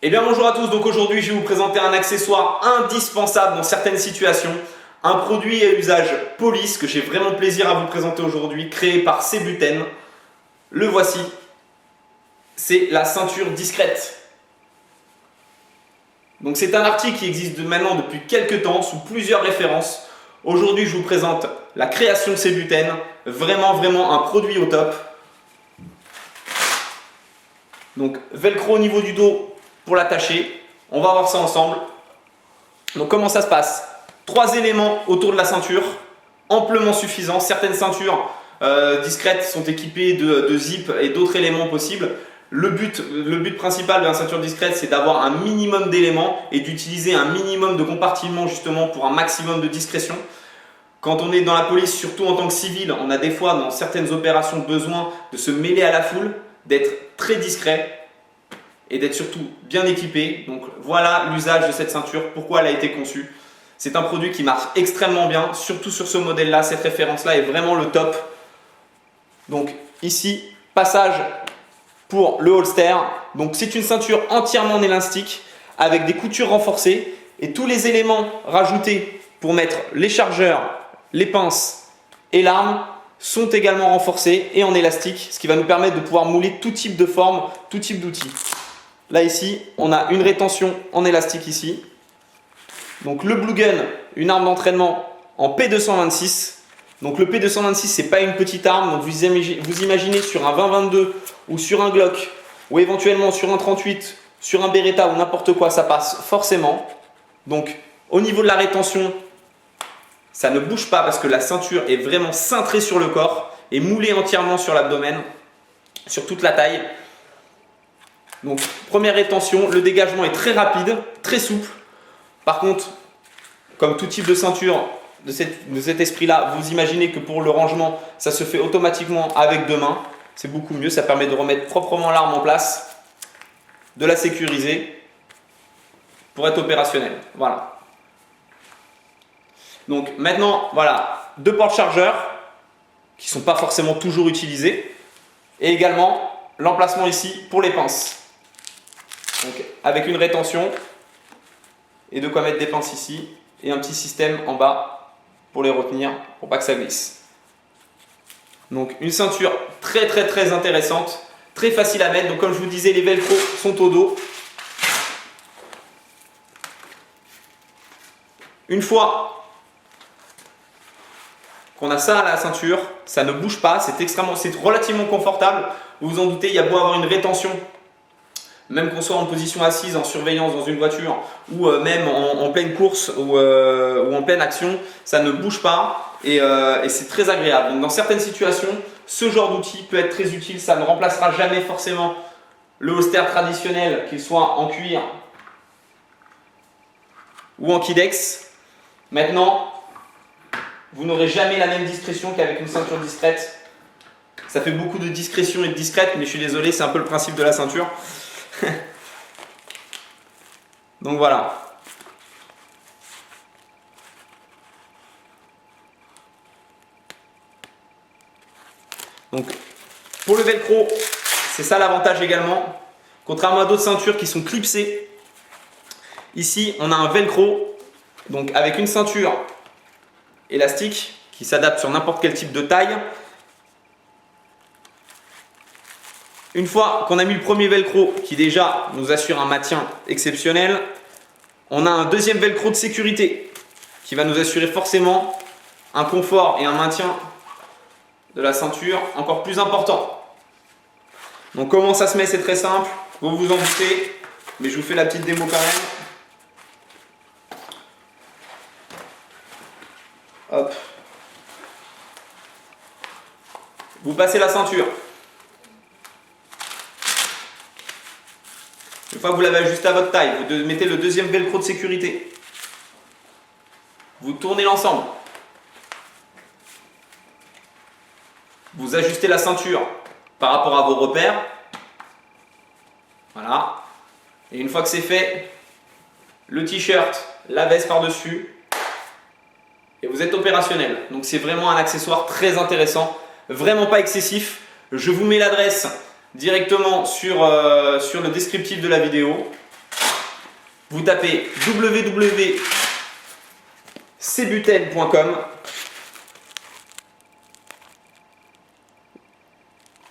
Eh bien bonjour à tous, donc aujourd'hui je vais vous présenter un accessoire indispensable dans certaines situations, un produit à usage police que j'ai vraiment plaisir à vous présenter aujourd'hui, créé par Sebuten. Le voici, c'est la ceinture discrète. Donc c'est un article qui existe maintenant depuis quelques temps sous plusieurs références. Aujourd'hui je vous présente la création Sebuten, vraiment un produit au top. Donc velcro au niveau du dos pour l'attacher, on va voir ça ensemble. Donc comment ça se passe? 3 éléments autour de la ceinture, amplement suffisants. Certaines ceintures discrètes sont équipées de zip et d'autres éléments possibles. Le but principal de la ceinture discrète, c'est d'avoir un minimum d'éléments et d'utiliser un minimum de compartiments justement pour un maximum de discrétion. Quand on est dans la police, surtout en tant que civil, on a des fois dans certaines opérations besoin de se mêler à la foule, d'être très discret et d'être surtout bien équipé. Donc voilà l'usage de cette ceinture, pourquoi elle a été conçue. C'est un produit qui marche extrêmement bien, surtout sur ce modèle-là. Cette référence-là est vraiment le top. Donc ici, passage pour le holster. Donc c'est une ceinture entièrement en élastique avec des coutures renforcées et tous les éléments rajoutés pour mettre les chargeurs, les pinces et l'arme sont également renforcés et en élastique, ce qui va nous permettre de pouvoir mouler tout type de forme, tout type d'outils. Là ici, on a une rétention en élastique ici. Donc le Blue Gun, une arme d'entraînement en P226. Donc le P226, c'est pas une petite arme. Donc vous imaginez sur un 20-22 ou sur un Glock ou éventuellement sur un 38, sur un Beretta ou n'importe quoi, ça passe forcément. Donc au niveau de la rétention, ça ne bouge pas parce que la ceinture est vraiment cintrée sur le corps et moulée entièrement sur l'abdomen, sur toute la taille. Donc première rétention, le dégagement est très rapide, très souple. Par contre, comme tout type de ceinture de cet esprit-là, vous imaginez que pour le rangement, ça se fait automatiquement avec 2 mains. C'est beaucoup mieux, ça permet de remettre proprement l'arme en place, de la sécuriser pour être opérationnel. Voilà. Donc maintenant, voilà, 2 porte-chargeurs qui ne sont pas forcément toujours utilisés. Et également l'emplacement ici pour les pinces. Donc avec une rétention et de quoi mettre des pinces ici et un petit système en bas pour les retenir pour pas que ça glisse. Donc une ceinture très intéressante, très facile à mettre. Donc comme je vous disais, les velcro sont au dos. Une fois qu'on a ça à la ceinture, ça ne bouge pas, c'est relativement confortable. Vous vous en doutez, il y a beau avoir une rétention, même qu'on soit en position assise, en surveillance dans une voiture ou même en pleine course ou en pleine action, ça ne bouge pas et c'est très agréable. Donc dans certaines situations, ce genre d'outil peut être très utile. Ça ne remplacera jamais forcément le holster traditionnel, qu'il soit en cuir ou en Kydex. Maintenant, vous n'aurez jamais la même discrétion qu'avec une ceinture discrète. Ça fait beaucoup de discrétion et de discrète, mais je suis désolé, c'est un peu le principe de la ceinture. Donc voilà. Donc pour le velcro, c'est ça l'avantage également. Contrairement à d'autres ceintures qui sont clipsées, ici on a un velcro donc avec une ceinture élastique qui s'adapte sur n'importe quel type de taille. Une fois qu'on a mis le premier velcro qui déjà nous assure un maintien exceptionnel, on a un deuxième velcro de sécurité qui va nous assurer forcément un confort et un maintien de la ceinture encore plus important. Donc comment ça se met, c'est très simple, vous vous en doutez, mais je vous fais la petite démo quand même. Hop. Vous passez la ceinture. Une fois que vous l'avez ajusté à votre taille, vous mettez le deuxième velcro de sécurité. Vous tournez l'ensemble. Vous ajustez la ceinture par rapport à vos repères. Voilà. Et une fois que c'est fait, le t-shirt, la veste par-dessus. Et vous êtes opérationnel. Donc c'est vraiment un accessoire très intéressant. Vraiment pas excessif. Je vous mets l'adresse directement sur le descriptif de la vidéo. Vous tapez www.cbuten.com.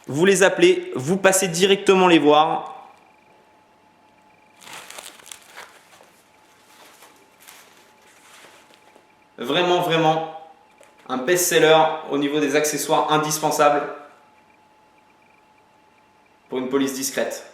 Vous les appelez, vous passez directement les voir. Vraiment, vraiment, un best-seller au niveau des accessoires indispensables pour une police discrète.